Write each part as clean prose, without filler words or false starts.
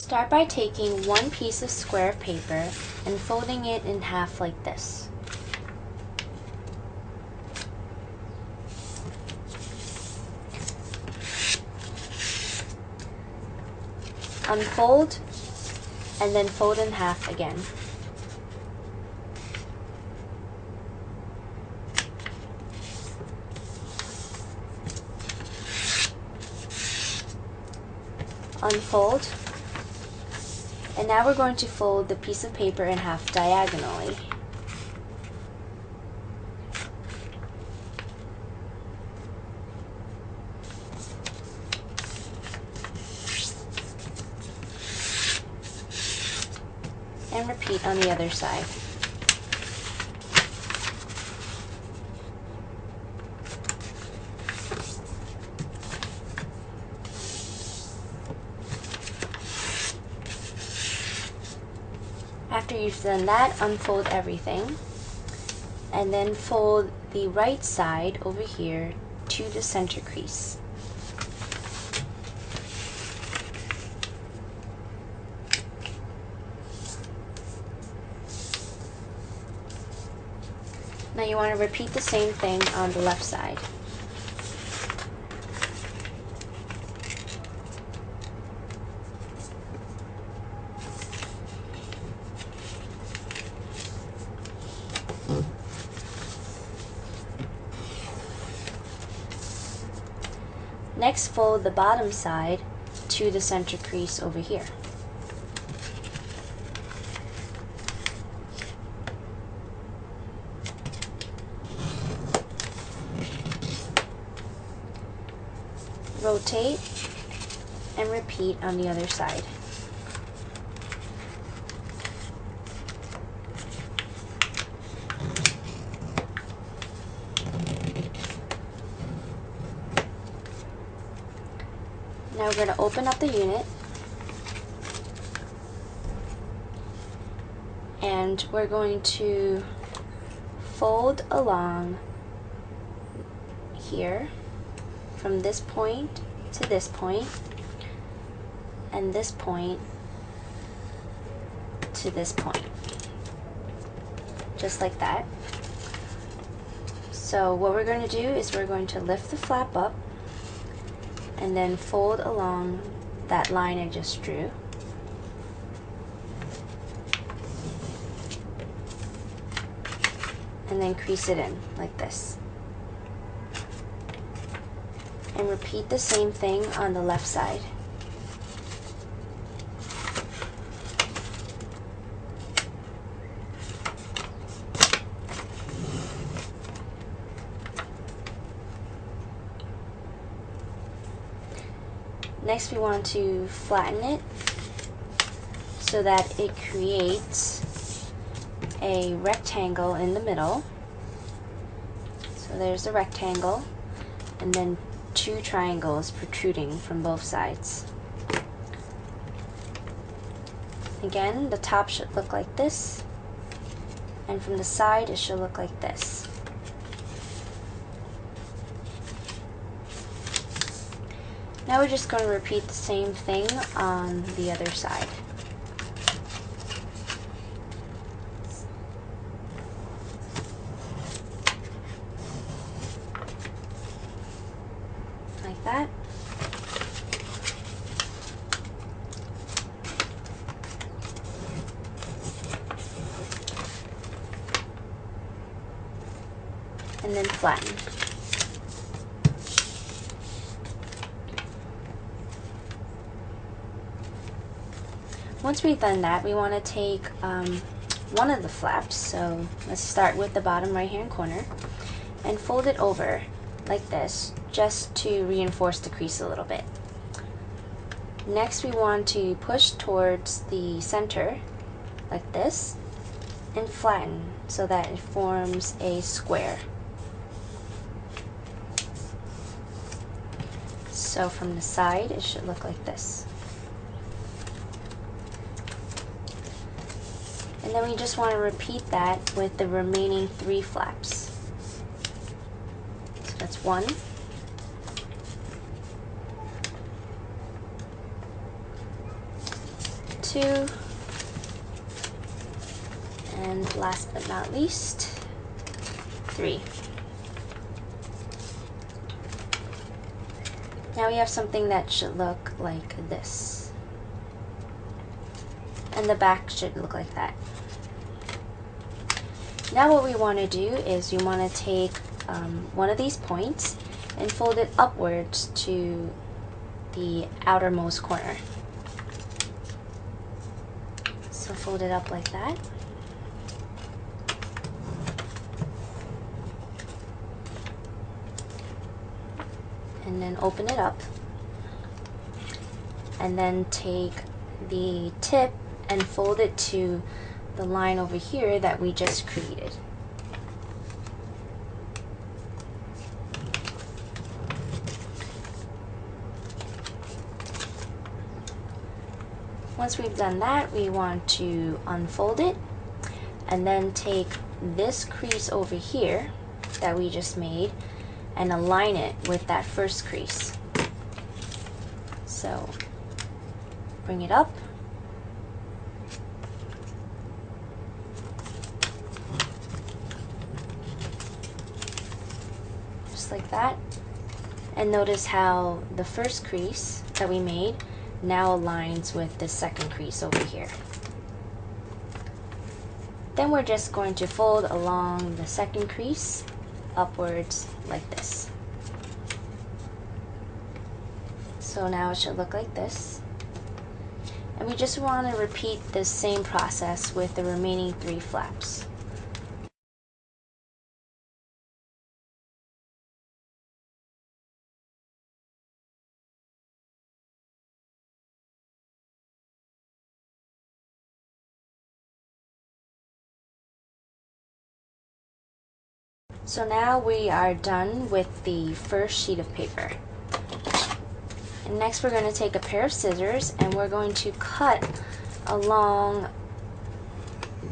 Start by taking one piece of square of paper and folding it in half like this. Unfold and then fold in half again. Unfold, and now we're going to fold the piece of paper in half diagonally. And repeat on the other side. After you've done that, unfold everything and then fold the right side over here to the center crease. Now you want to repeat the same thing on the left side. Next, fold the bottom side to the center crease over here. Rotate and repeat on the other side. Now we're going to open up the unit and we're going to fold along here from this point to this point and this point to this point, just like that. So what we're going to do is we're going to lift the flap up and then fold along that line I just drew. And then crease it in like this. And repeat the same thing on the left side. Next, we want to flatten it so that it creates a rectangle in the middle. So there's a rectangle, and then two triangles protruding from both sides. Again, the top should look like this, and from the side it should look like this. Now we're just going to repeat the same thing on the other side. Like that. And then flatten. Once we've done that, we want to take one of the flaps, so let's start with the bottom right hand corner and fold it over like this just to reinforce the crease a little bit. Next, we want to push towards the center like this and flatten so that it forms a square. So from the side it should look like this. And then we just want to repeat that with the remaining 3 flaps. So that's 1, 2, 2. And last but not least, 3. Now we have something that should look like this. And the back should look like that. Now what we want to do is we want to take one of these points and fold it upwards to the outermost corner. So fold it up like that. And then open it up. And then take the tip and fold it to the line over here that we just created. Once we've done that, we want to unfold it and then take this crease over here that we just made and align it with that first crease. So bring it up. Just like that. And notice how the first crease that we made now aligns with the second crease over here. Then we're just going to fold along the second crease upwards like this. So now it should look like this. And we just want to repeat the same process with the remaining 3 flaps. So now we are done with the first sheet of paper. And next we're going to take a pair of scissors and we're going to cut along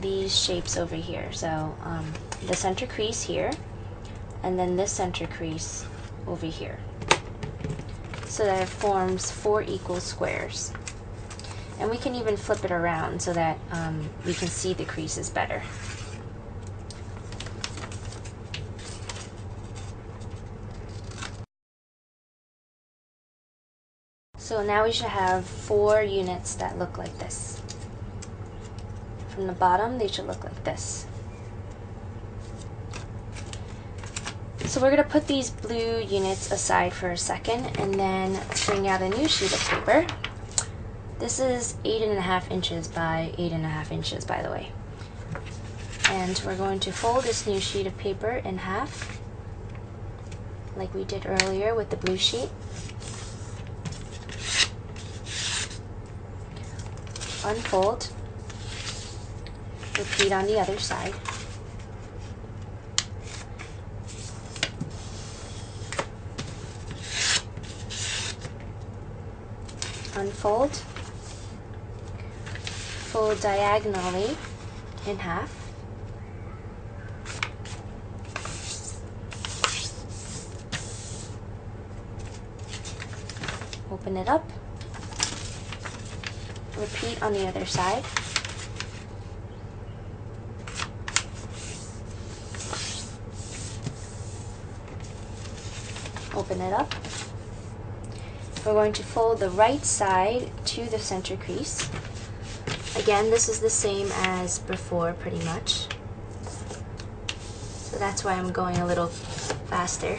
these shapes over here. So the center crease here, and then this center crease over here, so that it forms 4 equal squares. And we can even flip it around so that we can see the creases better. So now we should have 4 units that look like this. From the bottom, they should look like this. So we're going to put these blue units aside for a second and then bring out a new sheet of paper. This is 8.5 inches by 8.5 inches, by the way. And we're going to fold this new sheet of paper in half, like we did earlier with the blue sheet. Unfold. Repeat on the other side. Unfold. Fold diagonally in half. Open it up. Repeat on the other side. Open it up. We're going to fold the right side to the center crease. Again, this is the same as before pretty much. So that's why I'm going a little faster.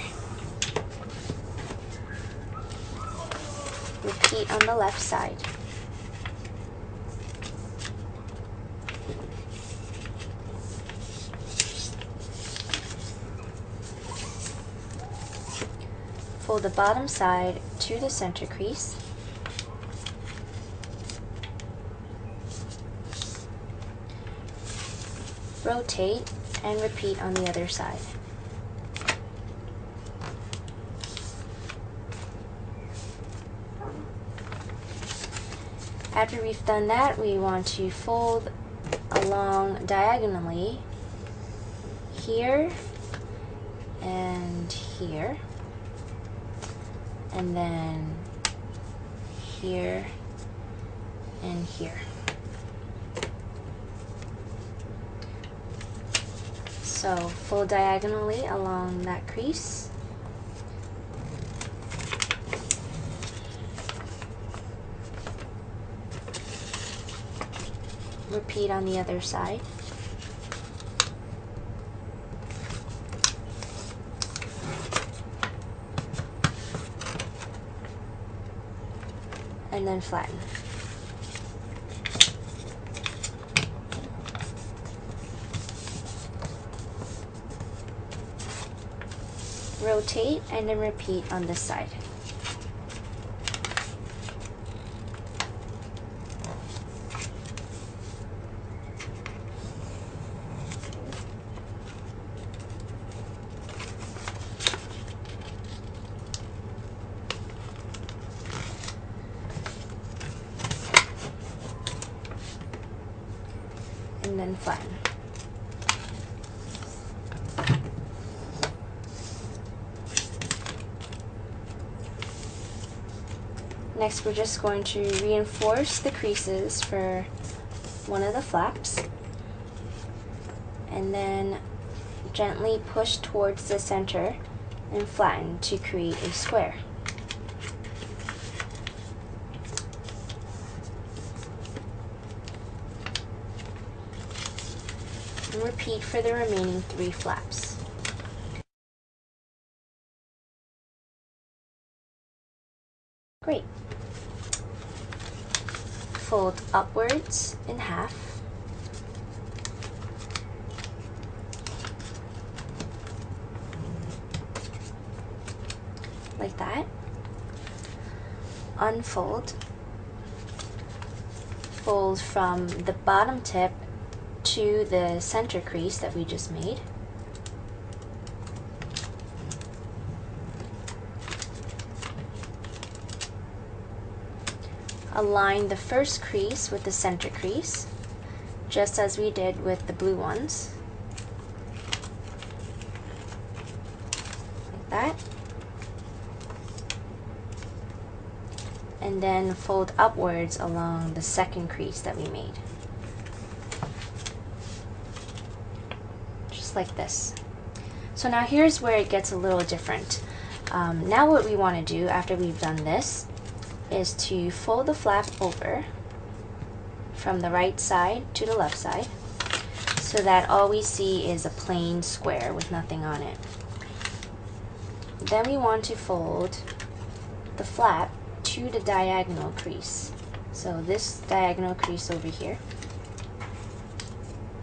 Repeat on the left side. Fold the bottom side to the center crease. Rotate and repeat on the other side. After we've done that, we want to fold along diagonally here and here, and then here and here. So fold diagonally along that crease. Repeat on the other side. And then flatten. Rotate and then repeat on this side. And then flatten. Next, we're just going to reinforce the creases for one of the flaps and then gently push towards the center and flatten to create a square. And repeat for the remaining 3 flaps. Great. Fold upwards in half. Like that. Unfold. Fold from the bottom tip to the center crease that we just made. Align the first crease with the center crease, just as we did with the blue ones. Like that. And then fold upwards along the second crease that we made. Just like this. So now here's where it gets a little different. Now what we want to do after we've done this is to fold the flap over from the right side to the left side so that all we see is a plain square with nothing on it. Then we want to fold the flap to the diagonal crease. So this diagonal crease over here,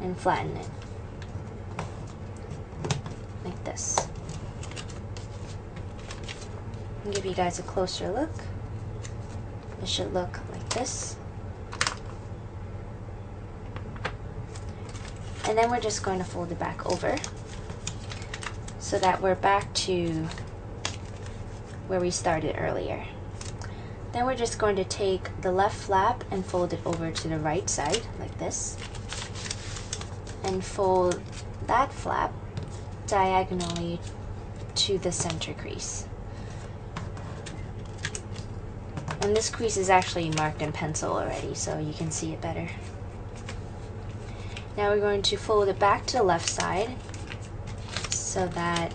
and flatten it like this. I'll give you guys a closer look. It should look like this. And then we're just going to fold it back over so that we're back to where we started earlier. Then we're just going to take the left flap and fold it over to the right side like this, and fold that flap diagonally to the center crease. And this crease is actually marked in pencil already, so you can see it better. Now we're going to fold it back to the left side so that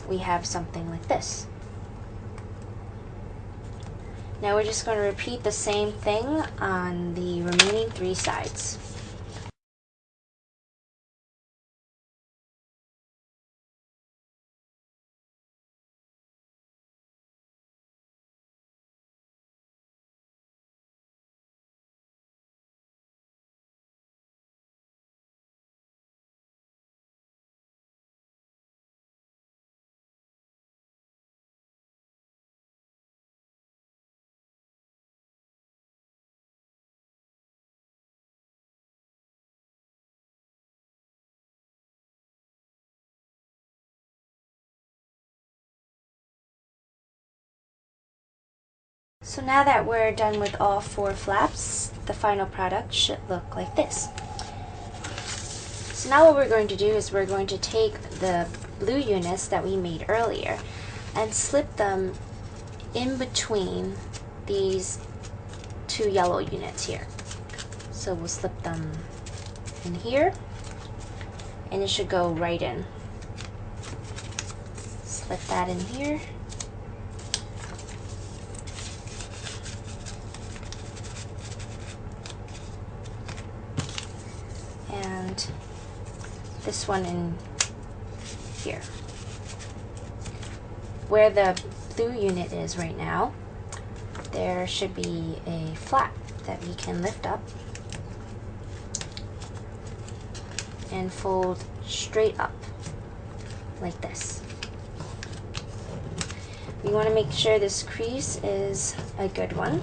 we have something like this. Now we're just going to repeat the same thing on the remaining 3 sides. So now that we're done with all 4 flaps, the final product should look like this. So now what we're going to do is we're going to take the blue units that we made earlier and slip them in between these 2 yellow units here. So we'll slip them in here and it should go right in. Slip that in here. And this one in here. Where the blue unit is right now, there should be a flap that we can lift up and fold straight up like this. We want to make sure this crease is a good one.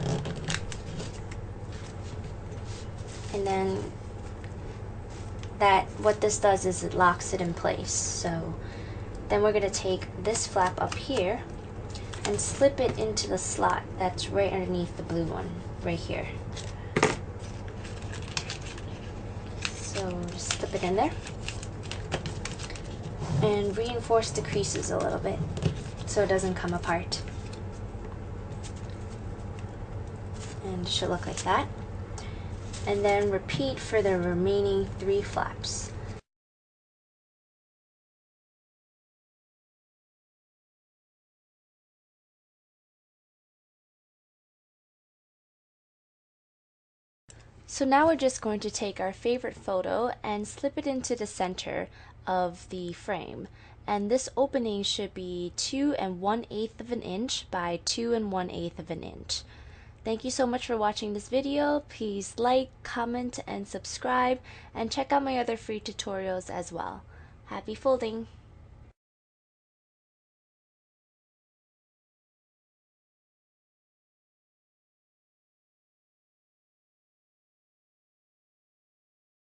And then what this does is it locks it in place. So then we're going to take this flap up here and slip it into the slot that's right underneath the blue one, right here. So just slip it in there and reinforce the creases a little bit so it doesn't come apart. And it should look like that. And then repeat for the remaining 3 flaps. So now we're just going to take our favorite photo and slip it into the center of the frame. And this opening should be 2 1/8 of an inch by 2 1/8 of an inch. Thank you so much for watching this video. Please like, comment, and subscribe, and check out my other free tutorials as well. Happy folding!